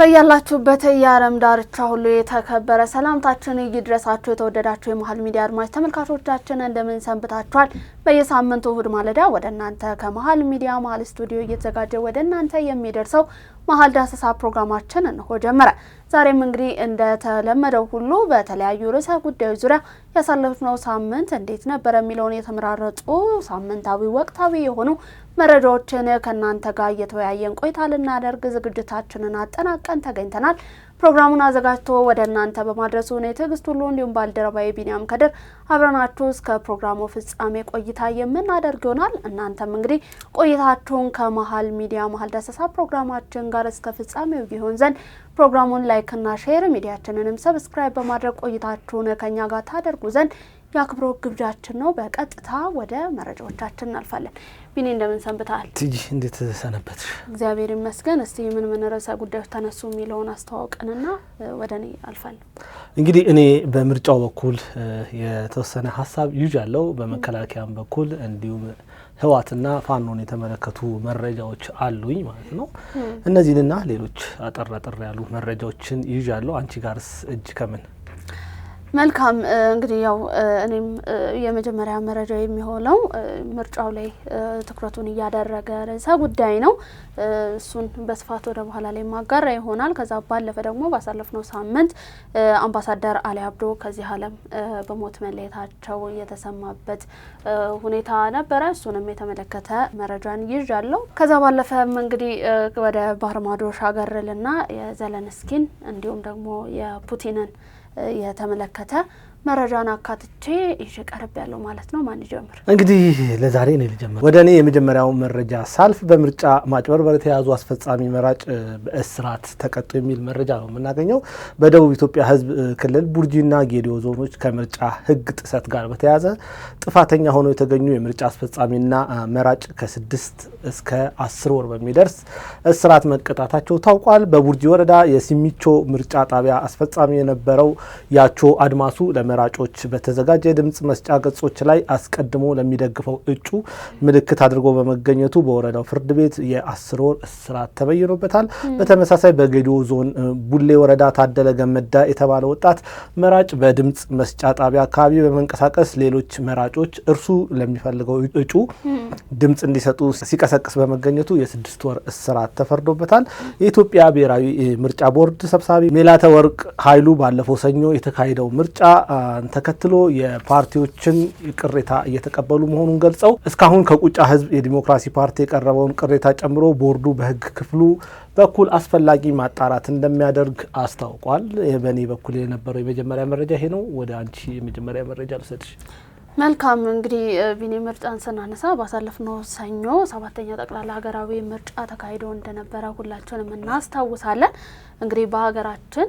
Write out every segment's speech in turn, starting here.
በያላችሁበት የዓለም ዳርቻ ሁሉ የተከበረ ሰላምታችን ይድረሳችሁ የተወደዳችሁ የመሃል ሚዲያ አድማጭ ተመልካቾቻችን እንደምን ሰንብታችኋል? በየሳምንቱ እሁድ ማለዳ ወደ እናንተ ከመሃል ሚዲያ መሃል ስቱዲዮ እየተዘጋጀ ወደ እናንተ የሚደርሰው መሃል ዳሰሳ ፕሮግራማችን እንሆ ጀመረ። ዛሬም እንግዲህ እንደተለመደው ሁሉ በተለያዩ ርዕሰ ጉዳዮች ዙሪያ ያሳለፍነው ሳምንት እንዴት ነበር የሚለውን የተመራረጡ ሳምንታዊ ወቅታዊ የሆኑ መረጃዎችን ከናንተ ጋር እየተወያየን ቆይታ ልናደርግ ዝግጅታችንን አጠናቀን ተገኝተናል። ፕሮግራሙን አዘጋጅቶ ወደ እናንተ በማድረሱ ነው ትዕግስት ሁሉ እንዲሁም ባልደረባዬ ቢኒያም ከድር አብረናችሁ እስከ ፕሮግራሙ ፍጻሜ ቆይታ የምናደርግ ይሆናል። እናንተም እንግዲህ ቆይታችሁን ከመሃል ሚዲያ መሃል ዳሰሳ ፕሮግራማችን ጋር እስከ ፍጻሜው ይሆን ዘንድ ፕሮግራሙን ላይክ እና ሼር ሚዲያችንንም ሰብስክራይብ በማድረግ ቆይታችሁን ከኛ ጋር ታደርጉ ዘንድ ያክብሮት ግብዣችን ነው። በቀጥታ ወደ መረጃዎቻችን እናልፋለን። ቢኒ እንደምን ሰንብተሃል? ትጂ እንዴት ሰነበትሽ? እግዚአብሔር ይመስገን። እስቲ ምን ርዕሰ ጉዳዮች ተነሱ የሚለውን አስተዋውቀንና ወደኔ አልፋለሁ። እንግዲህ እኔ በምርጫው በኩል የተወሰነ ሀሳብ ይዣለሁ። በመከላከያም በኩል እንዲሁም ህዋትና ፋኖን የተመለከቱ መረጃዎች አሉኝ ማለት ነው። እነዚህንና ሌሎች አጠር ያሉ መረጃዎችን ይዣለሁ። አንቺ ጋርስ እጅ ከምን? መልካም እንግዲህ ያው እኔም የመጀመሪያ መረጃ የሚሆነው ምርጫው ላይ ትኩረቱን ያደረገ ርዕሰ ጉዳይ ነው። እሱን በስፋት ወደ በኋላ ላይ ማጋራ ይሆናል። ከዛ ባለፈ ደግሞ ባሳለፍነው ሳምንት አምባሳደር አሊ አብዶ ከዚህ ዓለም በሞት መለየታቸው የተሰማበት ሁኔታ ነበረ። እሱንም የተመለከተ መረጃን ይዣለሁ። ከዛ ባለፈም እንግዲህ ወደ ባህር ማዶ ሻገርልና የዘለንስኪን እንዲሁም ደግሞ የፑቲንን የተመለከተ መረጃን አካትቼ ይቀርብ ያለው ማለት ነው። ማን ይጀምር? እንግዲህ ለዛሬ ነው ልጀምር። ወደ እኔ የመጀመሪያው መረጃ ሳልፍ በምርጫ ማጭበርበር የተያዙ አስፈጻሚ መራጭ በእስራት ተቀጡ የሚል መረጃ ነው የምናገኘው። በደቡብ ኢትዮጵያ ሕዝብ ክልል ቡርጂና ጌዲዮ ዞኖች ከምርጫ ሕግ ጥሰት ጋር በተያያዘ ጥፋተኛ ሆነው የተገኙ የምርጫ አስፈጻሚና መራጭ ከ6 እስከ 10 ወር በሚደርስ እስራት መቀጣታቸው ታውቋል። በቡርጂ ወረዳ የሲሚቾ ምርጫ ጣቢያ አስፈጻሚ የነበረው ያቾ አድማሱ መራጮች በተዘጋጀ ድምጽ መስጫ ገጾች ላይ አስቀድሞ ለሚደግፈው እጩ ምልክት አድርጎ በመገኘቱ በወረዳው ፍርድ ቤት የ10 ወር እስራት ተበይኖበታል። በተመሳሳይ በጌዲዮ ዞን ቡሌ ወረዳ ታደለ ገመዳ የተባለ ወጣት መራጭ በድምጽ መስጫ ጣቢያ አካባቢ በመንቀሳቀስ ሌሎች መራጮች እርሱ ለሚፈልገው እጩ ድምጽ እንዲሰጡ ሲቀሰቅስ በመገኘቱ የ6 ወር እስራት ተፈርዶበታል። የኢትዮጵያ ብሔራዊ ምርጫ ቦርድ ሰብሳቢ ሜላተወርቅ ኃይሉ ባለፈው ሰኞ የተካሄደው ምርጫ ተከትሎ የፓርቲዎችን ቅሬታ እየተቀበሉ መሆኑን ገልጸው እስካሁን ከቁጫ ህዝብ የዲሞክራሲ ፓርቲ የቀረበውን ቅሬታ ጨምሮ ቦርዱ በህግ ክፍሉ በኩል አስፈላጊ ማጣራት እንደሚያደርግ አስታውቋል። በእኔ በኩል የነበረው የመጀመሪያ መረጃ ይሄ ነው። ወደ አንቺ የመጀመሪያ መረጃ ልሰጥሽ። መልካም እንግዲህ ቢኒ ምርጫን ስናነሳ ባሳለፍነው ሰኞ 7ኛ ጠቅላላ ሀገራዊ ምርጫ ተካሂዶ እንደነበረ ሁላችንም እናስታውሳለን። እንግዲህ በሀገራችን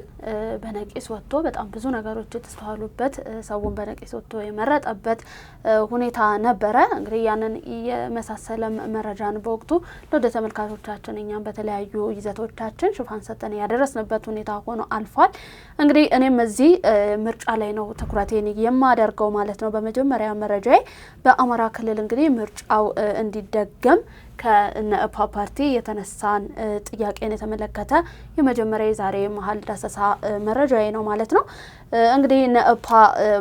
በነቂስ ወጥቶ በጣም ብዙ ነገሮች የተስተዋሉበት ሰውን በነቂስ ወጥቶ የመረጠበት ሁኔታ ነበረ። እንግዲህ ያንን የመሳሰለ መረጃን በወቅቱ ለወደ ተመልካቾቻችን እኛም በተለያዩ ይዘቶቻችን ሽፋን ሰጥተን ያደረስንበት ሁኔታ ሆኖ አልፏል። እንግዲህ እኔም እዚህ ምርጫ ላይ ነው ትኩረቴን የማደርገው ማለት ነው። በመጀመሪያ መረጃዬ በአማራ ክልል እንግዲህ ምርጫው እንዲደገም ከነእፓ ፓርቲ የተነሳን ጥያቄን የተመለከተ የመጀመሪያ ዛሬ መሃል ዳሰሳ መረጃዬ ነው ማለት ነው። እንግዲህ ነእፓ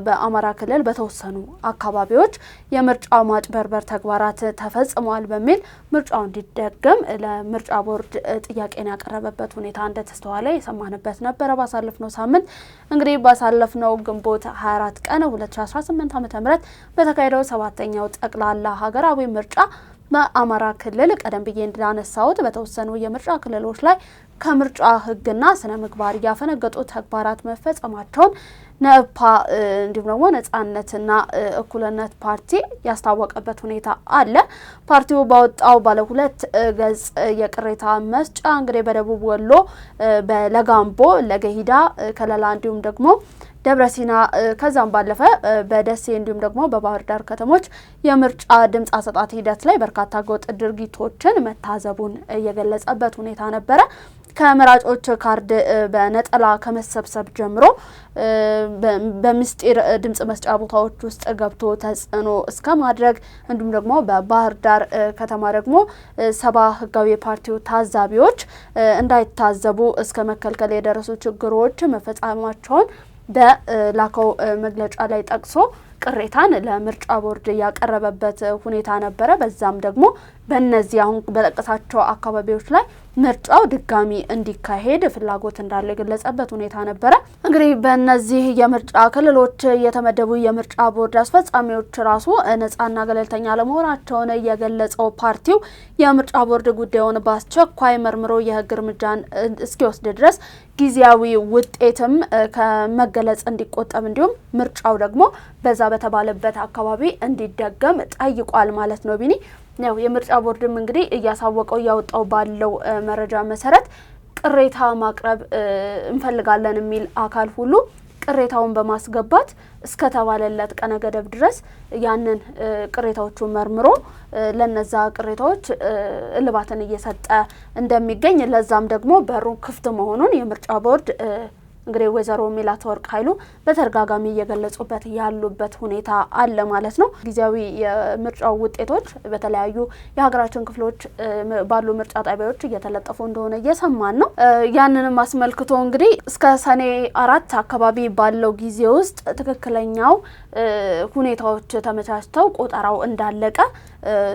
በአማራ ክልል በተወሰኑ አካባቢዎች የምርጫ ማጭበርበር ተግባራት ተፈጽመዋል በሚል ምርጫው እንዲደገም ለምርጫ ቦርድ ጥያቄን ያቀረበበት ሁኔታ እንደተስተዋለ የሰማንበት ነበረ። ባሳለፍነው ሳምንት እንግዲህ ባሳለፍነው ግንቦት 24 ቀን 2018 ዓ.ም በተካሄደው 7ኛው ጠቅላላ ሀገራዊ ምርጫ በአማራ ክልል ቀደም ብዬ እንዳነሳሁት በተወሰኑ የምርጫ ክልሎች ላይ ከምርጫ ሕግና ስነ ምግባር ያፈነገጡ ተግባራት መፈጸማቸውን ነእፓ እንዲሁም ደግሞ ነጻነትና እኩልነት ፓርቲ ያስታወቀበት ሁኔታ አለ። ፓርቲው ባወጣው ባለ 2 ገጽ የቅሬታ መስጫ እንግዲህ በደቡብ ወሎ በለጋምቦ፣ ለገሂዳ፣ ከለላ እንዲሁም ደግሞ ደብረሲና ከዛም ባለፈ በደሴ እንዲሁም ደግሞ በባህር ዳር ከተሞች የምርጫ ድምጽ አሰጣጥ ሂደት ላይ በርካታ ጎጥ ድርጊቶችን መታዘቡን የገለጸበት ሁኔታ ነበረ። ከመራጮች ካርድ በነጠላ ከመሰብሰብ ጀምሮ በምስጢር ድምጽ መስጫ ቦታዎች ውስጥ ገብቶ ተጽዕኖ እስከ ማድረግ እንዲሁም ደግሞ በባህር ዳር ከተማ ደግሞ 70 ህጋዊ የፓርቲው ታዛቢዎች እንዳይታዘቡ እስከ መከልከል የደረሱ ችግሮች መፈጸማቸውን በላከው መግለጫ ላይ ጠቅሶ ቅሬታን ለምርጫ ቦርድ ያቀረበበት ሁኔታ ነበረ። በዛም ደግሞ በእነዚህ አሁን በጠቀሳቸው አካባቢዎች ላይ ምርጫው ድጋሚ እንዲካሄድ ፍላጎት እንዳለ የገለጸበት ሁኔታ ነበረ። እንግዲህ በእነዚህ የምርጫ ክልሎች የተመደቡ የምርጫ ቦርድ አስፈጻሚዎች ራሱ ነጻና ገለልተኛ ለመሆናቸውን የገለጸው ፓርቲው የምርጫ ቦርድ ጉዳዩን በአስቸኳይ መርምሮ የህግ እርምጃን እስኪወስድ ድረስ ጊዜያዊ ውጤትም ከመገለጽ እንዲቆጠብ እንዲሁም ምርጫው ደግሞ በዛ በተባለበት አካባቢ እንዲደገም ጠይቋል ማለት ነው። ቢኒ ነው የምርጫ ቦርድም እንግዲህ እያሳወቀው ያወጣው ባለው መረጃ መሰረት ቅሬታ ማቅረብ እንፈልጋለን የሚል አካል ሁሉ ቅሬታውን በማስገባት እስከ ተባለለት ቀነ ገደብ ድረስ ያንን ቅሬታዎቹን መርምሮ ለነዛ ቅሬታዎች እልባትን እየሰጠ እንደሚገኝ ለዛም ደግሞ በሩ ክፍት መሆኑን የምርጫ ቦርድ እንግዲህ ወይዘሮ ሜላትወርቅ ኃይሉ በተደጋጋሚ እየገለጹበት ያሉበት ሁኔታ አለ ማለት ነው። ጊዜያዊ የምርጫው ውጤቶች በተለያዩ የሀገራችን ክፍሎች ባሉ ምርጫ ጣቢያዎች እየተለጠፉ እንደሆነ እየሰማን ነው። ያንንም አስመልክቶ እንግዲህ እስከ ሰኔ 4 አካባቢ ባለው ጊዜ ውስጥ ትክክለኛው ሁኔታዎች ተመቻችተው ቆጠራው እንዳለቀ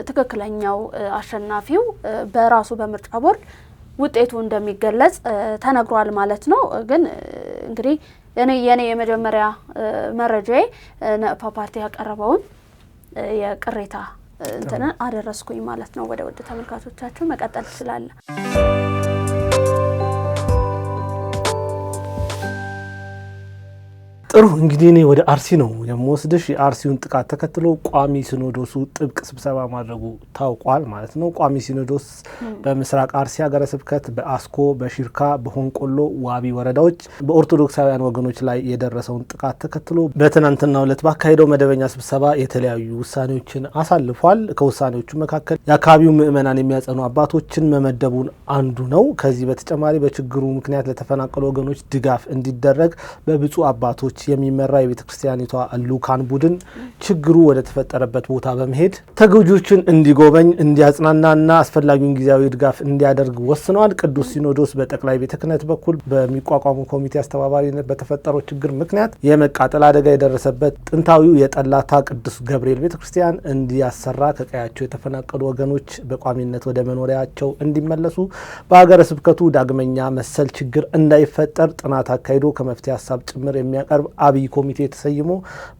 ትክክለኛው አሸናፊው በራሱ በምርጫ ቦርድ ውጤቱ እንደሚገለጽ ተነግሯል ማለት ነው። ግን እንግዲህ የኔ የመጀመሪያ መረጃዬ ነፓ ፓርቲ ያቀረበውን የቅሬታ እንትን አደረስኩኝ ማለት ነው። ወደ ወደ ተመልካቾቻችሁ መቀጠል ይችላል። ጥሩ እንግዲህ እኔ ወደ አርሲ ነው የምወስድሽ። የአርሲውን ጥቃት ተከትሎ ቋሚ ሲኖዶሱ ጥብቅ ስብሰባ ማድረጉ ታውቋል ማለት ነው። ቋሚ ሲኖዶስ በምስራቅ አርሲ ሀገረ ስብከት በአስኮ፣ በሽርካ፣ በሆንቆሎ፣ ዋቢ ወረዳዎች በኦርቶዶክሳውያን ወገኖች ላይ የደረሰውን ጥቃት ተከትሎ በትናንትናው ዕለት ባካሄደው መደበኛ ስብሰባ የተለያዩ ውሳኔዎችን አሳልፏል። ከውሳኔዎቹ መካከል የአካባቢው ምዕመናን የሚያጸኑ አባቶችን መመደቡን አንዱ ነው። ከዚህ በተጨማሪ በችግሩ ምክንያት ለተፈናቀሉ ወገኖች ድጋፍ እንዲደረግ በብፁዕ አባቶች የሚመራ የቤተ ክርስቲያኒቷ ልኡካን ቡድን ችግሩ ወደ ተፈጠረበት ቦታ በመሄድ ተጎጂዎችን እንዲጎበኝ እንዲያጽናናና አስፈላጊውን ጊዜያዊ ድጋፍ እንዲያደርግ ወስነዋል። ቅዱስ ሲኖዶስ በጠቅላይ ቤተ ክህነት በኩል በሚቋቋሙ ኮሚቴ አስተባባሪነት በተፈጠረው ችግር ምክንያት የመቃጠል አደጋ የደረሰበት ጥንታዊው የጠላታ ቅዱስ ገብርኤል ቤተ ክርስቲያን እንዲያሰራ፣ ከቀያቸው የተፈናቀሉ ወገኖች በቋሚነት ወደ መኖሪያቸው እንዲመለሱ፣ በሀገረ ስብከቱ ዳግመኛ መሰል ችግር እንዳይፈጠር ጥናት አካሂዶ ከመፍትሄ ሀሳብ ጭምር የሚያቀርብ አብይ ኮሚቴ ተሰይሞ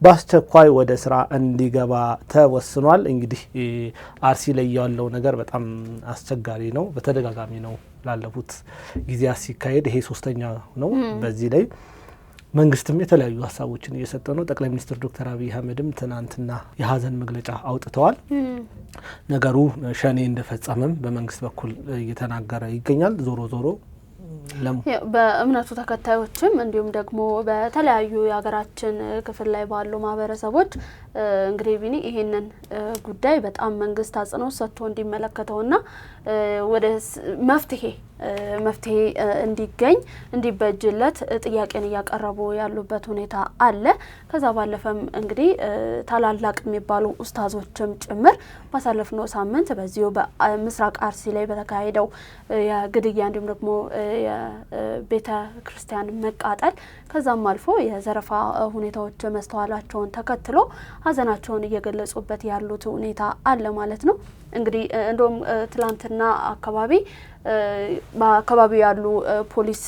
በአስቸኳይ ወደ ስራ እንዲገባ ተወስኗል። እንግዲህ አርሲ ላይ ያለው ነገር በጣም አስቸጋሪ ነው። በተደጋጋሚ ነው ላለፉት ጊዜያት ሲካሄድ፣ ይሄ ሶስተኛ ነው። በዚህ ላይ መንግስትም የተለያዩ ሀሳቦችን እየሰጠ ነው። ጠቅላይ ሚኒስትር ዶክተር አብይ አህመድም ትናንትና የሀዘን መግለጫ አውጥተዋል። ነገሩ ሸኔ እንደፈጸመም በመንግስት በኩል እየተናገረ ይገኛል። ዞሮ ዞሮ በእምነቱ ተከታዮችም እንዲሁም ደግሞ በተለያዩ የሀገራችን ክፍል ላይ ባሉ ማህበረሰቦች እንግዲህ ቢኒ ይሄንን ጉዳይ በጣም መንግስት አጽንኦት ሰጥቶ እንዲመለከተውና ወደ መፍትሄ እንዲገኝ እንዲበጅለት ጥያቄን እያቀረቡ ያሉበት ሁኔታ አለ። ከዛ ባለፈም እንግዲህ ታላላቅ የሚባሉ ኡስታዞችም ጭምር ባሳለፍነው ሳምንት በዚሁ በምስራቅ አርሲ ላይ በተካሄደው የግድያ እንዲሁም ደግሞ የቤተ ክርስቲያን መቃጠል ከዛም አልፎ የዘረፋ ሁኔታዎች መስተዋላቸውን ተከትሎ ሀዘናቸውን እየገለጹበት ያሉት ሁኔታ አለ ማለት ነው። እንግዲህ እንደውም ትላንትና በአካባቢው ያሉ ፖሊስ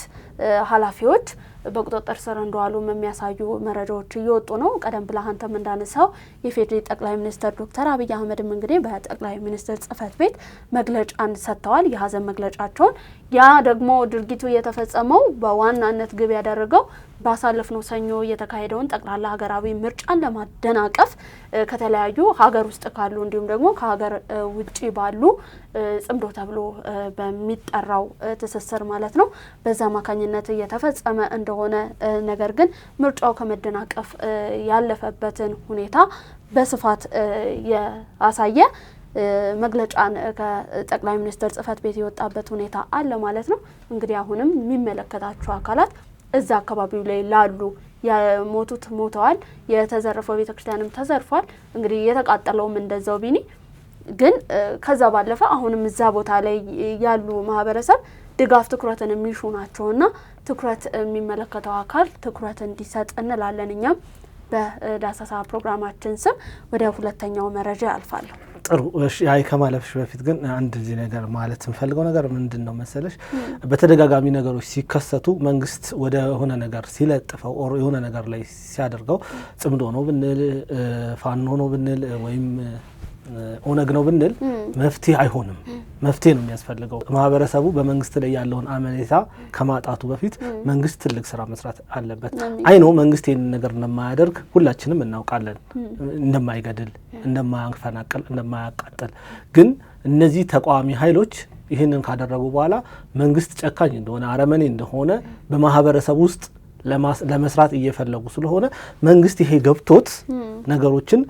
ኃላፊዎች በቁጥጥር ስር እንደዋሉ የሚያሳዩ መረጃዎች እየወጡ ነው። ቀደም ብለህ አንተም እንዳነሳው የፌዴራል ጠቅላይ ሚኒስትር ዶክተር አብይ አህመድም እንግዲህ በጠቅላይ ሚኒስትር ጽህፈት ቤት መግለጫን ሰጥተዋል፣ የሀዘን መግለጫቸውን። ያ ደግሞ ድርጊቱ የተፈጸመው በዋናነት ግብ ያደረገው ባሳለፍነው ሰኞ የተካሄደውን ጠቅላላ ሀገራዊ ምርጫን ለማደናቀፍ ከተለያዩ ሀገር ውስጥ ካሉ እንዲሁም ደግሞ ከሀገር ውጪ ባሉ ጽምዶ ተብሎ በሚጠራው ትስስር ማለት ነው በዛ አማካኝነት የተፈጸመ እንደሆነ ነገር ግን ምርጫው ከመደናቀፍ ያለፈበትን ሁኔታ በስፋት ያሳየ መግለጫን ከጠቅላይ ሚኒስትር ጽህፈት ቤት የወጣበት ሁኔታ አለ ማለት ነው። እንግዲህ አሁንም የሚመለከታቸው አካላት እዛ አካባቢው ላይ ላሉ የሞቱት ሞተዋል፣ የተዘረፈው ቤተክርስቲያንም ተዘርፏል። እንግዲህ የተቃጠለውም እንደዛው ቢኒ ግን ከዛ ባለፈ አሁንም እዛ ቦታ ላይ ያሉ ማህበረሰብ ድጋፍ ትኩረትን የሚሹ ናቸውና ትኩረት የሚመለከተው አካል ትኩረት እንዲሰጥ እንላለን። እኛም በዳሰሳ ፕሮግራማችን ስም ወደ ሁለተኛው መረጃ ያልፋለሁ። ጥሩ እሺ፣ አይ ከማለፍሽ በፊት ግን አንድ እዚህ ነገር ማለት እንፈልገው ነገር ምንድነው መሰለሽ፣ በተደጋጋሚ ነገሮች ሲከሰቱ መንግስት ወደ ሆነ ነገር ሲለጥፈው ኦር የሆነ ነገር ላይ ሲያደርገው ጽምዶ ነው ብንል ፋኖ ነው ብንል ወይም ኦነግ ነው ብንል መፍትሄ አይሆንም። መፍትሄ ነው የሚያስፈልገው። ማህበረሰቡ በመንግስት ላይ ያለውን አመኔታ ከማጣቱ በፊት መንግስት ትልቅ ስራ መስራት አለበት። አይ ነው መንግስት ይሄን ነገር እንደማያደርግ ሁላችንም እናውቃለን። እንደማይገድል፣ እንደማያፈናቅል፣ እንደማያቃጥል። ግን እነዚህ ተቃዋሚ ኃይሎች ይሄንን ካደረጉ በኋላ መንግስት ጨካኝ እንደሆነ አረመኔ እንደሆነ በማህበረሰቡ ውስጥ ለመስራት እየፈለጉ ስለሆነ መንግስት ይሄ ገብቶት ነገሮችን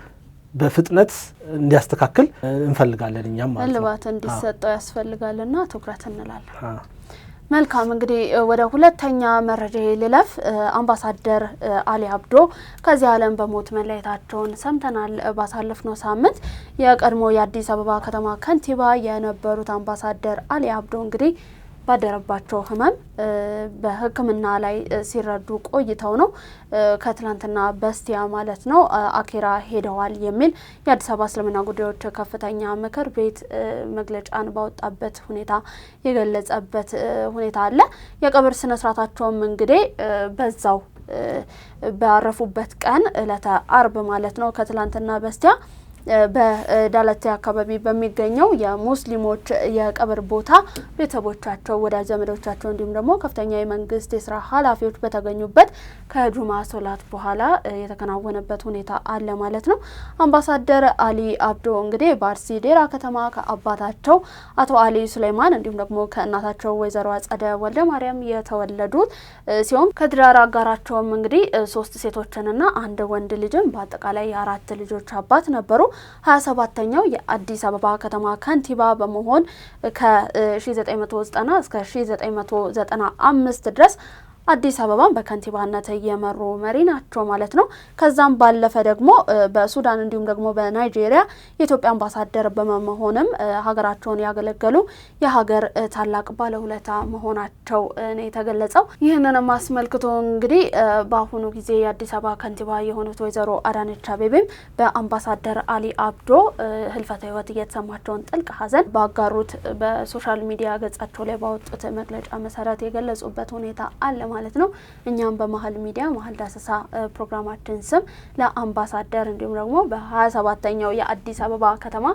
በፍጥነት እንዲያስተካክል እንፈልጋለን። እኛም ማለት ነው ልባት እንዲሰጠው ያስፈልጋልና ትኩረት እንላለን። መልካም እንግዲህ ወደ ሁለተኛ መረጃ ልለፍ። አምባሳደር አሊ አብዶ ከዚህ ዓለም በሞት መለየታቸውን ሰምተናል። ባሳለፍነው ሳምንት የቀድሞ የአዲስ አበባ ከተማ ከንቲባ የነበሩት አምባሳደር አሊ አብዶ እንግዲህ ባደረባቸው ህመም በሕክምና ላይ ሲረዱ ቆይተው ነው ከትላንትና በስቲያ ማለት ነው አኬራ ሄደዋል የሚል የአዲስ አበባ እስልምና ጉዳዮች ከፍተኛ ምክር ቤት መግለጫን ባወጣበት ሁኔታ የገለጸበት ሁኔታ አለ። የቀብር ስነ ስርዓታቸውም እንግዲህ በዛው ባረፉበት ቀን ዕለተ አርብ ማለት ነው ከትላንትና በስቲያ በዳለቴ አካባቢ በሚገኘው የሙስሊሞች የቀብር ቦታ ቤተሰቦቻቸው፣ ወዳጅ ዘመዶቻቸው እንዲሁም ደግሞ ከፍተኛ የመንግስት የስራ ኃላፊዎች በተገኙበት ከጁማ ሶላት በኋላ የተከናወነበት ሁኔታ አለ ማለት ነው። አምባሳደር አሊ አብዶ እንግዲህ በአርሲ ዴራ ከተማ ከአባታቸው አቶ አሊ ሱሌማን እንዲሁም ደግሞ ከእናታቸው ወይዘሮ አጸደ ወልደ ማርያም የተወለዱት ሲሆን ከትዳር አጋራቸውም እንግዲህ 3 ሴቶችንና 1 ወንድ ልጅን በአጠቃላይ የ4 ልጆች አባት ነበሩ። 27ኛው የአዲስ አበባ ከተማ ከንቲባ በመሆን ከ1990 እስከ 1995 ድረስ አዲስ አበባን በከንቲባነት የመሩ መሪ ናቸው ማለት ነው። ከዛም ባለፈ ደግሞ በሱዳን እንዲሁም ደግሞ በናይጄሪያ የኢትዮጵያ አምባሳደር በመሆንም ሀገራቸውን ያገለገሉ የሀገር ታላቅ ባለውለታ መሆናቸው ነው የተገለጸው። ይህንንም አስመልክቶ እንግዲህ በአሁኑ ጊዜ የአዲስ አበባ ከንቲባ የሆኑት ወይዘሮ አዳነች አቤቤም በአምባሳደር አሊ አብዶ ህልፈተ ህይወት እየተሰማቸውን ጥልቅ ሐዘን ባጋሩት በሶሻል ሚዲያ ገጻቸው ላይ ባወጡት መግለጫ መሰረት የገለጹበት ሁኔታ አለ ማለት ነው። እኛም በመሀል ሚዲያ መሀል ዳሰሳ ፕሮግራማችን ስም ለአምባሳደር እንዲሁም ደግሞ በ27ኛው የአዲስ አበባ ከተማ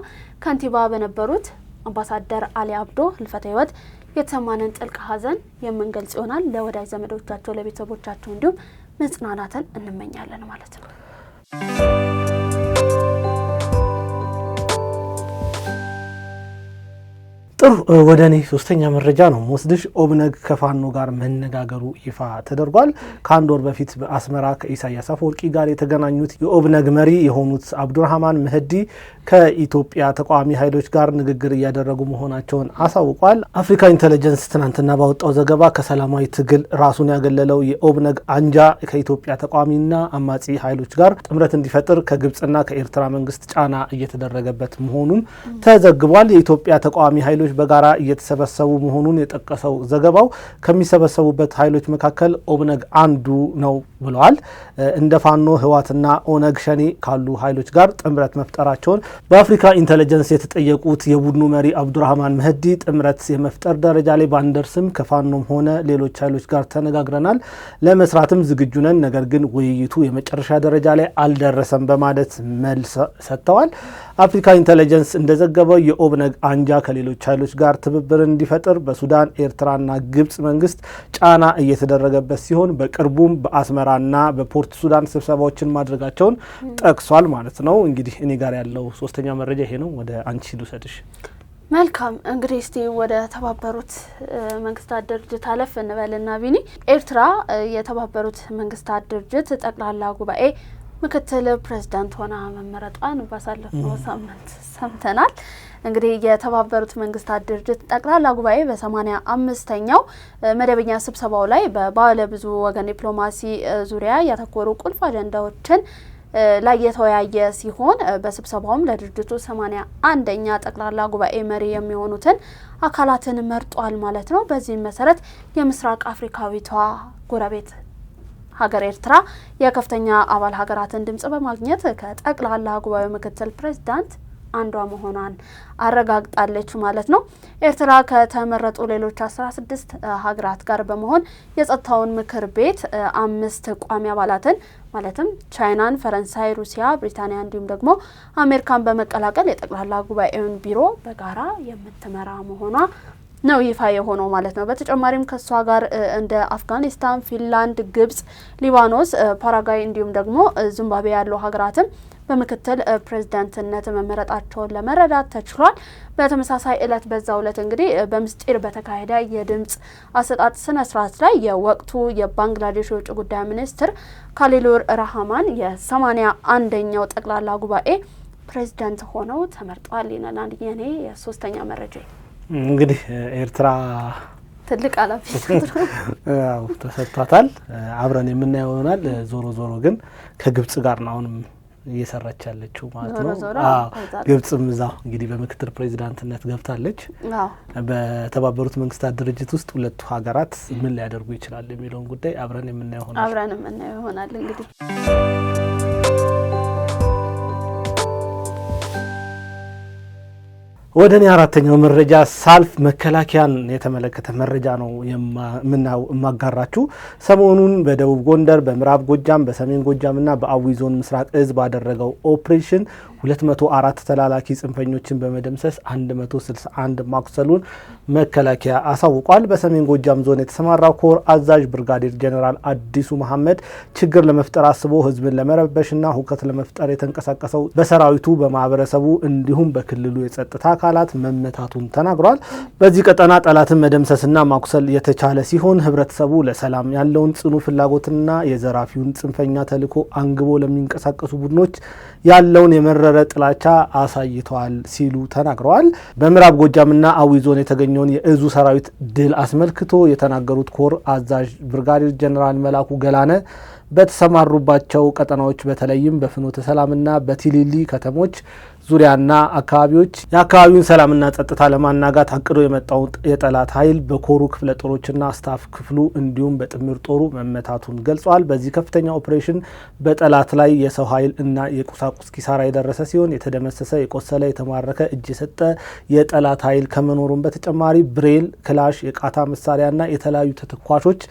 ከንቲባ በነበሩት አምባሳደር አሊ አብዶ ህልፈተ ህይወት የተሰማንን ጥልቅ ሐዘን የምንገልጽ ይሆናል። ለወዳጅ ዘመዶቻቸው፣ ለቤተሰቦቻቸው እንዲሁም መጽናናትን እንመኛለን ማለት ነው። ጥሩ ወደ እኔ ሶስተኛ መረጃ ነው ወስድሽ። ኦብነግ ከፋኖ ጋር መነጋገሩ ይፋ ተደርጓል። ከአንድ ወር በፊት በአስመራ ከኢሳያስ አፈወርቂ ጋር የተገናኙት የኦብነግ መሪ የሆኑት አብዱራህማን መህዲ ከኢትዮጵያ ተቃዋሚ ኃይሎች ጋር ንግግር እያደረጉ መሆናቸውን አሳውቋል። አፍሪካ ኢንተለጀንስ ትናንትና ባወጣው ዘገባ ከሰላማዊ ትግል ራሱን ያገለለው የኦብነግ አንጃ ከኢትዮጵያ ተቃዋሚና አማጺ ኃይሎች ጋር ጥምረት እንዲፈጥር ከግብጽና ከኤርትራ መንግስት ጫና እየተደረገበት መሆኑን ተዘግቧል። የኢትዮጵያ ተቃዋሚ ኃይሎች በጋራ እየተሰበሰቡ መሆኑን የጠቀሰው ዘገባው ከሚሰበሰቡበት ኃይሎች መካከል ኦብነግ አንዱ ነው ብለዋል። እንደ ፋኖ፣ ህዋትና ኦነግ ሸኔ ካሉ ኃይሎች ጋር ጥምረት መፍጠራቸውን በአፍሪካ ኢንተለጀንስ የተጠየቁት የቡድኑ መሪ አብዱራህማን መህዲ ጥምረት የመፍጠር ደረጃ ላይ ባንደርስም ከፋኖም ሆነ ሌሎች ኃይሎች ጋር ተነጋግረናል፣ ለመስራትም ዝግጁ ነን፣ ነገር ግን ውይይቱ የመጨረሻ ደረጃ ላይ አልደረሰም በማለት መልስ ሰጥተዋል። አፍሪካ ኢንተለጀንስ እንደዘገበው የኦብነግ አንጃ ከሌሎች ኃይሎች ጋር ትብብር እንዲፈጥር በሱዳን፣ ኤርትራና ግብጽ መንግስት ጫና እየተደረገበት ሲሆን በቅርቡም በአስመራና በፖርት ሱዳን ስብሰባዎችን ማድረጋቸውን ጠቅሷል ማለት ነው። እንግዲህ እኔ ጋር ያለው ሶስተኛ መረጃ ይሄ ነው። ወደ አንቺ ልውሰድሽ። መልካም እንግዲህ እስቲ ወደ ተባበሩት መንግስታት ድርጅት አለፍ እንበልና ቢኒ ኤርትራ የተባበሩት መንግስታት ድርጅት ጠቅላላ ጉባኤ ምክትል ፕሬዝዳንት ሆና መመረጧን ባሳለፈው ሳምንት ሰምተናል። እንግዲህ የተባበሩት መንግስታት ድርጅት ጠቅላላ ጉባኤ በ85ኛው መደበኛ ስብሰባው ላይ በባለ ብዙ ወገን ዲፕሎማሲ ዙሪያ ያተኮሩ ቁልፍ አጀንዳዎችን ላይ የተወያየ ሲሆን በስብሰባውም ለድርጅቱ 81ኛ ጠቅላላ ጉባኤ መሪ የሚሆኑትን አካላትን መርጧል ማለት ነው። በዚህም መሰረት የምስራቅ አፍሪካዊቷ ጎረቤት ሀገር ኤርትራ የከፍተኛ አባል ሀገራትን ድምጽ በማግኘት ከጠቅላላ ጉባኤው ምክትል ፕሬዝዳንት አንዷ መሆኗን አረጋግጣለች ማለት ነው። ኤርትራ ከተመረጡ ሌሎች 16 ሀገራት ጋር በመሆን የጸጥታውን ምክር ቤት 5 ቋሚ አባላትን ማለትም ቻይናን፣ ፈረንሳይ፣ ሩሲያ፣ ብሪታንያ እንዲሁም ደግሞ አሜሪካን በመቀላቀል የጠቅላላ ጉባኤውን ቢሮ በጋራ የምትመራ መሆኗ ነው ይፋ የሆነው ማለት ነው። በተጨማሪም ከሷ ጋር እንደ አፍጋኒስታን፣ ፊንላንድ፣ ግብጽ፣ ሊባኖስ፣ ፓራጓይ እንዲሁም ደግሞ ዚምባብዌ ያሉ ሀገራትም በምክትል ፕሬዝዳንትነት መመረጣቸውን ለመረዳት ተችሏል። በተመሳሳይ እለት በዛው እለት እንግዲህ በምስጢር በተካሄደ የድምጽ አሰጣጥ ስነ ስርዓት ላይ የወቅቱ የባንግላዴሽ የውጭ ጉዳይ ሚኒስትር ካሊሉር ራህማን የ81ኛው ጠቅላላ ጉባኤ ፕሬዝዳንት ሆነው ተመርጠዋል ይላል የኔ የሶስተኛ መረጃ። እንግዲህ ኤርትራ ትልቅ ኃላፊነት ተሰጥቷታል። አብረን የምናየው ይሆናል። ዞሮ ዞሮ ግን ከግብጽ ጋር ነው አሁንም እየሰራች ያለችው ማለት ነው። ግብጽም እዛው እንግዲህ በምክትል ፕሬዝዳንትነት ገብታለች። በተባበሩት መንግስታት ድርጅት ውስጥ ሁለቱ ሀገራት ምን ሊያደርጉ ይችላል የሚለውን ጉዳይ አብረን የምናየው ይሆናል እንግዲህ ወደ እኔ አራተኛው መረጃ ሳልፍ መከላከያን የተመለከተ መረጃ ነው የማጋራችሁ። ሰሞኑን በደቡብ ጎንደር፣ በምዕራብ ጎጃም፣ በሰሜን ጎጃምና በአዊ ዞን ምስራቅ እዝ ባደረገው ኦፕሬሽን 204 ተላላኪ ጽንፈኞችን በመደምሰስ 161 ማቁሰሉን መከላከያ አሳውቋል። በሰሜን ጎጃም ዞን የተሰማራው ኮር አዛዥ ብርጋዴር ጄኔራል አዲሱ መሐመድ ችግር ለመፍጠር አስቦ ህዝብን ለመረበሽና ሁከት ለመፍጠር የተንቀሳቀሰው በሰራዊቱ በማህበረሰቡ እንዲሁም በክልሉ የጸጥታ አካላት መመታቱን ተናግሯል። በዚህ ቀጠና ጠላትን መደምሰስና ማቁሰል የተቻለ ሲሆን ህብረተሰቡ ለሰላም ያለውን ጽኑ ፍላጎትና የዘራፊውን ጽንፈኛ ተልዕኮ አንግቦ ለሚንቀሳቀሱ ቡድኖች ያለውን የመረረ ጥላቻ አሳይተዋል ሲሉ ተናግረዋል። በምዕራብ ጎጃምና አዊ ዞን የተገኘውን የእዙ ሰራዊት ድል አስመልክቶ የተናገሩት ኮር አዛዥ ብርጋዴር ጄኔራል መላኩ ገላነ በተሰማሩባቸው ቀጠናዎች በተለይም በፍኖተ ሰላምና በቲሊሊ ከተሞች ዙሪያና አካባቢዎች የአካባቢውን ሰላምና ጸጥታ ለማናጋት አቅዶ የመጣው የጠላት ኃይል በኮሩ ክፍለ ጦሮችና ስታፍ ክፍሉ እንዲሁም በጥምር ጦሩ መመታቱን ገልጿል። በዚህ ከፍተኛ ኦፕሬሽን በጠላት ላይ የሰው ኃይል እና የቁሳቁስ ኪሳራ የደረሰ ሲሆን የተደመሰሰ፣ የቆሰለ፣ የተማረከ እጅ የሰጠ የጠላት ኃይል ከመኖሩም በተጨማሪ ብሬል፣ ክላሽ፣ የቃታ መሳሪያና የተለያዩ ተተኳሾች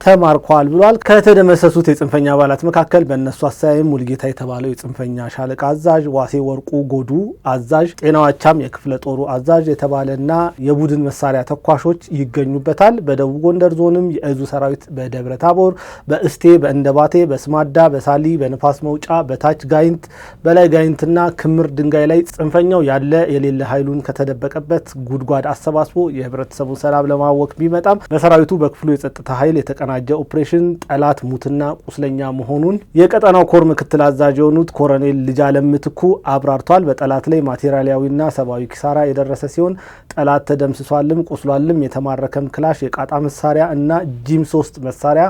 ተማርከዋል ብሏል። ከተደመሰሱት የጽንፈኛ አባላት መካከል በእነሱ አስተያየም ሙልጌታ የተባለው የጽንፈኛ ሻለቃ አዛዥ፣ ዋሴ ወርቁ ጎዱ አዛዥ፣ ጤናዋቻም የክፍለ ጦሩ አዛዥ የተባለና የቡድን መሳሪያ ተኳሾች ይገኙበታል። በደቡብ ጎንደር ዞንም የእዙ ሰራዊት በደብረ ታቦር፣ በእስቴ፣ በእንደባቴ፣ በስማዳ፣ በሳሊ፣ በንፋስ መውጫ፣ በታች ጋይንት፣ በላይ ጋይንትና ክምር ድንጋይ ላይ ጽንፈኛው ያለ የሌለ ኃይሉን ከተደበቀበት ጉድጓድ አሰባስቦ የህብረተሰቡን ሰላም ለማወክ ቢመጣም በሰራዊቱ በክፍሉ የጸጥታ ኃይል የተቀናጀ ኦፕሬሽን ጠላት ሙትና ቁስለኛ መሆኑን የቀጠናው ኮር ምክትል አዛዥ የሆኑት ኮሎኔል ልጃለም ምትኩ አብራርቷል። በጠላት ላይ ማቴሪያላዊና ሰብአዊ ኪሳራ የደረሰ ሲሆን ጠላት ተደምስሷልም ቆስሏልም፣ የተማረከም ክላሽ፣ የቃጣ መሳሪያ እና ጂም 3 መሳሪያ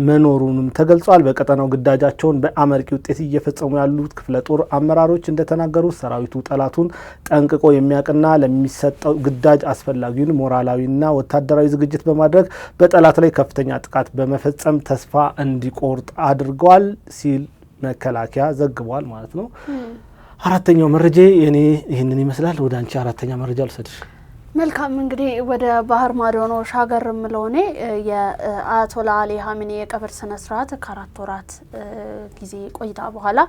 መኖሩንም ተገልጿል። በቀጠናው ግዳጃቸውን በአመርቂ ውጤት እየፈጸሙ ያሉት ክፍለ ጦር አመራሮች እንደተናገሩት ሰራዊቱ ጠላቱን ጠንቅቆ የሚያውቅና ለሚሰጠው ግዳጅ አስፈላጊውን ሞራላዊና ወታደራዊ ዝግጅት በማድረግ በጠላት ላይ ከፍተኛ ጥቃት በመፈጸም ተስፋ እንዲቆርጥ አድርገዋል ሲል መከላከያ ዘግቧል ማለት ነው። አራተኛው መረጃ የኔ ይህንን ይመስላል። ወደ አንቺ አራተኛ መረጃ ልሰድሽ። መልካም እንግዲህ ወደ ባህር ማዶ ነው ሻገር ምለውኔ የአያቶላ አሊ ሀሚኒ የቀብር ስነ ስርዓት ከ4 ወራት ጊዜ ቆይታ በኋላ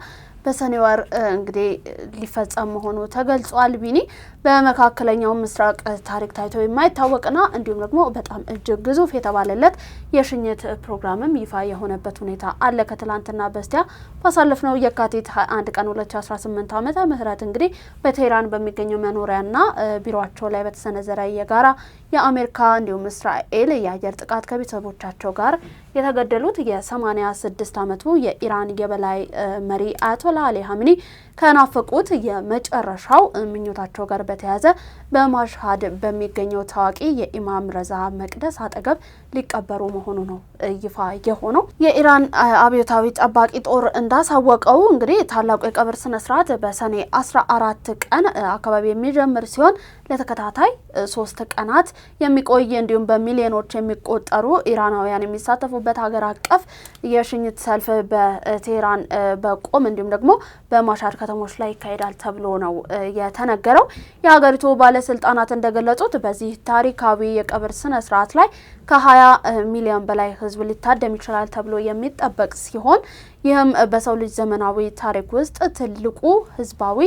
በሰኔ ወር እንግዲህ ሊፈጸም መሆኑ ተገልጿል። ቢኒ በመካከለኛው ምስራቅ ታሪክ ታይቶ የማይታወቅና እንዲሁም ደግሞ በጣም እጅግ ግዙፍ የተባለለት የሽኝት ፕሮግራምም ይፋ የሆነበት ሁኔታ አለ። ከትላንትና በስቲያ ባሳለፍነው የካቲት 21 ቀን 2018 ዓመተ ምህረት እንግዲህ በቴህራን በሚገኘው መኖሪያና ቢሮአቸው ላይ በተሰነዘረ የጋራ የአሜሪካ እንዲሁም እስራኤል የአየር ጥቃት ከቤተሰቦቻቸው ጋር የተገደሉት የ86 ዓመቱ የኢራን የበላይ መሪ አያቶላ አሊ ሀሚኒ ከናፈቁት የመጨረሻው ምኞታቸው ጋር በተያያዘ በማሽሃድ በሚገኘው ታዋቂ የኢማም ረዛ መቅደስ አጠገብ ሊቀበሩ መሆኑ ነው ይፋ የሆነው። የኢራን አብዮታዊ ጠባቂ ጦር እንዳሳወቀው እንግዲህ ታላቁ የቀብር ስነ ስርዓት በሰኔ 14 ቀን አካባቢ የሚጀምር ሲሆን ለተከታታይ 3 ቀናት የሚቆይ እንዲሁም በሚሊዮኖች የሚቆጠሩ ኢራናውያን የሚሳተፉበት ሀገር አቀፍ የሽኝት ሰልፍ በቴህራን በቆም እንዲሁም ደግሞ በማሻድ ከተሞች ላይ ይካሄዳል ተብሎ ነው የተነገረው። የሀገሪቱ ባለስልጣናት እንደገለጹት በዚህ ታሪካዊ የቀብር ስነ ስርዓት ላይ ከ20 ሚሊዮን በላይ ህዝብ ሊታደም ይችላል ተብሎ የሚጠበቅ ሲሆን ይህም በሰው ልጅ ዘመናዊ ታሪክ ውስጥ ትልቁ ህዝባዊ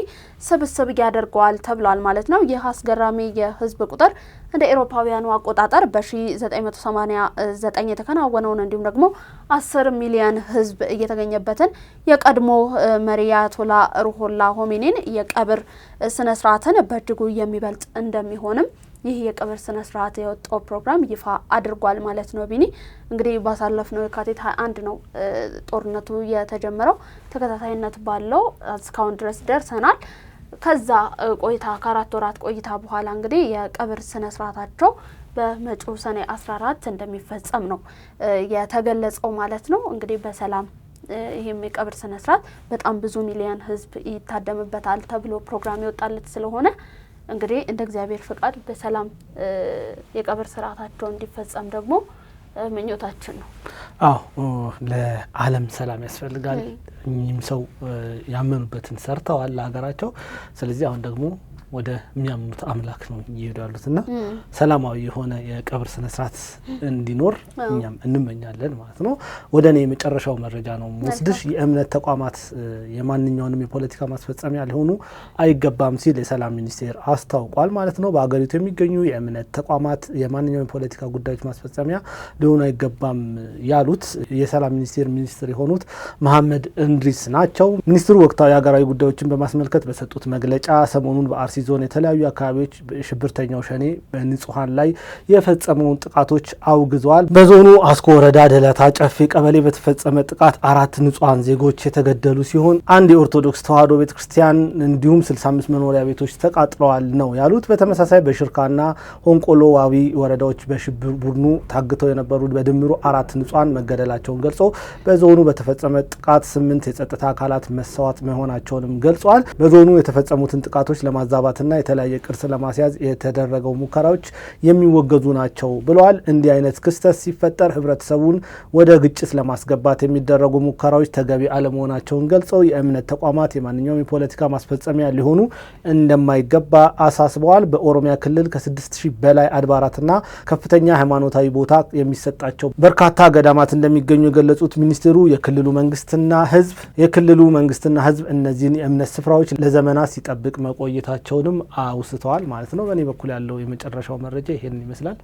ስብስብ ያደርገዋል ተብሏል ማለት ነው። ይህ አስገራሚ የህዝብ ቁጥር እንደ ኤሮፓውያኑ አቆጣጠር በ1989 የተከናወነውን እንዲሁም ደግሞ 10 ሚሊዮን ህዝብ እየተገኘበትን የቀድሞ መሪ አያቶላ ሩሆላ ሆሜኒን የቀብር ስነ ስርዓትን በእጅጉ የሚበልጥ እንደሚሆንም ይህ የቀብር ስነ ስርዓት የወጣው ፕሮግራም ይፋ አድርጓል ማለት ነው። ቢኒ እንግዲህ ባሳለፍነው የካቲት 21 ነው ጦርነቱ የተጀመረው። ተከታታይነት ባለው እስካሁን ድረስ ደርሰናል። ከዛ ቆይታ ከ4 ወራት ቆይታ በኋላ እንግዲህ የቀብር ስነ ስርዓታቸው በመጪው ሰኔ 14 እንደሚፈጸም ነው የተገለጸው ማለት ነው። እንግዲህ በሰላም ይሄም የቀብር ስነ ስርዓት በጣም ብዙ ሚሊዮን ህዝብ ይታደምበታል ተብሎ ፕሮግራም ይወጣለት ስለሆነ እንግዲህ እንደ እግዚአብሔር ፍቃድ በሰላም የቀብር ስርዓታቸው እንዲፈጸም ደግሞ ምኞታችን ነው። ለዓለም ሰላም ያስፈልጋል። እኚህም ሰው ያመኑበትን ሰርተዋል ለሀገራቸው። ስለዚህ አሁን ደግሞ ወደ የሚያምኑት አምላክ ነው እየሄዱ ያሉትና ሰላማዊ የሆነ የቀብር ስነ ስርዓት እንዲኖር እኛም እንመኛለን ማለት ነው። ወደ እኔ የመጨረሻው መረጃ ነው ወስድሽ። የእምነት ተቋማት የማንኛውንም የፖለቲካ ማስፈጸሚያ ሊሆኑ አይገባም ሲል የሰላም ሚኒስቴር አስታውቋል ማለት ነው። በአገሪቱ የሚገኙ የእምነት ተቋማት የማንኛውም የፖለቲካ ጉዳዮች ማስፈጸሚያ ሊሆኑ አይገባም ያሉት የሰላም ሚኒስትር የሆኑት መሐመድ እንድሪስ ናቸው። ሚኒስትሩ ወቅታዊ ሀገራዊ ጉዳዮችን በማስመልከት በሰጡት መግለጫ ሰሞኑን በአርሲ ዞን የተለያዩ አካባቢዎች ሽብርተኛው ሸኔ በንጹሃን ላይ የፈጸመውን ጥቃቶች አውግዘዋል። በዞኑ አስኮ ወረዳ ደለታ ጨፌ ቀበሌ በተፈጸመ ጥቃት 4 ንጹሃን ዜጎች የተገደሉ ሲሆን አንድ የኦርቶዶክስ ተዋሕዶ ቤተክርስቲያን እንዲሁም 65 መኖሪያ ቤቶች ተቃጥለዋል ነው ያሉት። በተመሳሳይ በሽርካና ሆንቆሎ ዋቢ ወረዳዎች በሽብር ቡድኑ ታግተው የነበሩ በድምሩ 4 ንጹሃን መገደላቸውን ገልጾ በዞኑ በተፈጸመ ጥቃት 8 የጸጥታ አካላት መስዋዕት መሆናቸውንም ገልጿል። በዞኑ የተፈጸሙትን ጥቃቶች ለማዛባትና የተለያየ ቅርስ ለማስያዝ የተደረገው ሙከራዎች የሚወገዙ ናቸው ብለዋል። እንዲህ አይነት ክስተት ሲፈጠር ህብረተሰቡን ወደ ግጭት ለማስገባት የሚደረጉ ሙከራዎች ተገቢ አለመሆናቸውን ገልጸው የእምነት ተቋማት የማንኛውም የፖለቲካ ማስፈጸሚያ ሊሆኑ እንደማይገባ አሳስበዋል። በኦሮሚያ ክልል ከ6000 በላይ አድባራትና ከፍተኛ ሃይማኖታዊ ቦታ የሚሰጣቸው በርካታ ገዳማት እንደሚገኙ የገለጹት ሚኒስትሩ የክልሉ መንግስትና ህዝብ እነዚህን የእምነት ስፍራዎች ለዘመናት ሲጠብቅ መቆየታቸውንም አውስተዋል ማለት ነው። በእኔ በኩል ያለው የመጨረሻው መረጃ ይሄን ይመስላል።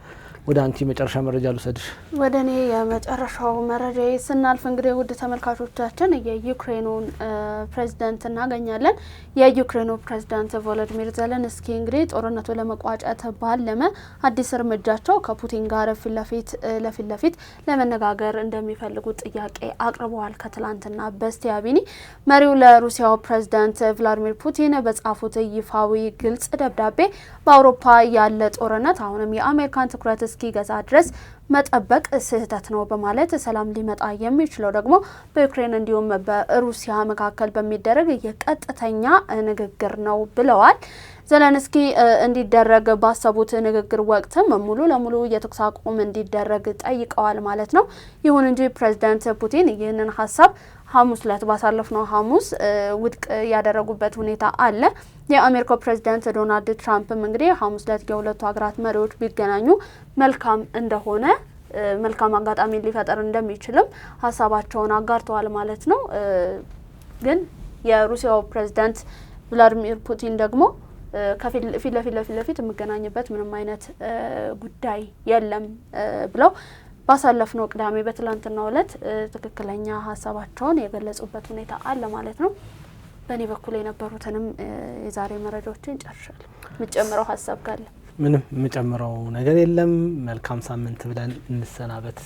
ወደ አንቺ መጨረሻ መረጃ ልውሰድሽ። ወደ እኔ የመጨረሻው መረጃ ስናልፍ እንግዲህ ውድ ተመልካቾቻችን የዩክሬኑን ፕሬዝዳንት እናገኛለን። የዩክሬኑ ፕሬዝዳንት ቮሎዲሚር ዜሌንስኪ እንግዲህ ጦርነቱ ለመቋጨት ባለመ አዲስ እርምጃቸው ከፑቲን ጋር ፊት ለፊት ለመነጋገር እንደሚፈልጉ ጥያቄ አቅርበዋል። ከትላንትና በስቲያ ቢኒ መሪው ለሩሲያው ፕሬዝዳንት ቭላዲሚር ፑቲን በጻፉት ይፋዊ ግልጽ ደብዳቤ በአውሮፓ ያለ ጦርነት አሁንም የአሜሪካን ትኩረት እስኪገዛ ድረስ መጠበቅ ስህተት ነው በማለት ሰላም ሊመጣ የሚችለው ደግሞ በዩክሬን እንዲሁም በሩሲያ መካከል በሚደረግ የቀጥተኛ ንግግር ነው ብለዋል። ዜሌንስኪ እንዲደረግ ባሰቡት ንግግር ወቅትም ሙሉ ለሙሉ የተኩስ አቁም እንዲደረግ ጠይቀዋል ማለት ነው። ይሁን እንጂ ፕሬዝዳንት ፑቲን ይህንን ሀሳብ ሐሙስ ዕለት ባሳለፍነው ሐሙስ ውድቅ ያደረጉበት ሁኔታ አለ። የአሜሪካው ፕሬዝዳንት ዶናልድ ትራምፕም እንግዲህ ሐሙስ ዕለት የሁለቱ ሀገራት መሪዎች ቢገናኙ መልካም እንደሆነ መልካም አጋጣሚ ሊፈጠር እንደሚችልም ሀሳባቸውን አጋርተዋል ማለት ነው። ግን የሩሲያው ፕሬዝዳንት ቭላዲሚር ፑቲን ደግሞ ፊት ለፊት የምገናኝበት ምንም አይነት ጉዳይ የለም ብለው ባሳለፍነው ቅዳሜ በትላንትናው ዕለት ትክክለኛ ሀሳባቸውን የገለጹበት ሁኔታ አለ ማለት ነው። በእኔ በኩል የነበሩትንም የዛሬ መረጃዎችን ጨርሻለሁ። የምጨምረው ሀሳብ ካለ? ምንም የምጨምረው ነገር የለም። መልካም ሳምንት ብለን እንሰናበት።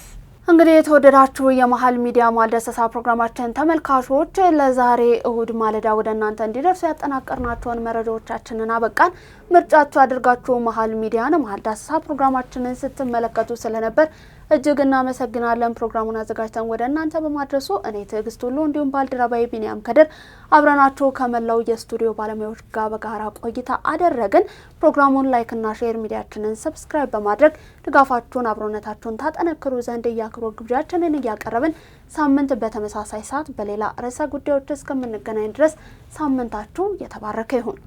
እንግዲህ የተወደዳችሁ የመሃል ሚዲያ ማልደሰሳ ፕሮግራማችን ተመልካቾች ለዛሬ እሁድ ማለዳ ወደ እናንተ እንዲደርሱ ያጠናቀርናቸውን መረጃዎቻችንን አበቃን። ምርጫችሁ አድርጋችሁ መሃል ሚዲያን ማልደሰሳ ፕሮግራማችንን ስትመለከቱ ስለነበር እጅግ እናመሰግናለን። ፕሮግራሙን አዘጋጅተን ወደ እናንተ በማድረሱ እኔ ትዕግስት ሁሉ እንዲሁም ባልደረባዬ ቢኒያም ከድር አብረናችሁ ከመላው የስቱዲዮ ባለሙያዎች ጋር በጋራ ቆይታ አደረግን። ፕሮግራሙን ላይክ እና ሼር ሚዲያችንን ሰብስክራይብ በማድረግ ድጋፋችሁን አብሮነታችሁን ታጠነክሩ ዘንድ የአክብሮት ግብዣችንን እያቀረብን ሳምንት በተመሳሳይ ሰዓት በሌላ ርዕሰ ጉዳዮች እስከምንገናኝ ድረስ ሳምንታችሁ የተባረከ ይሁን።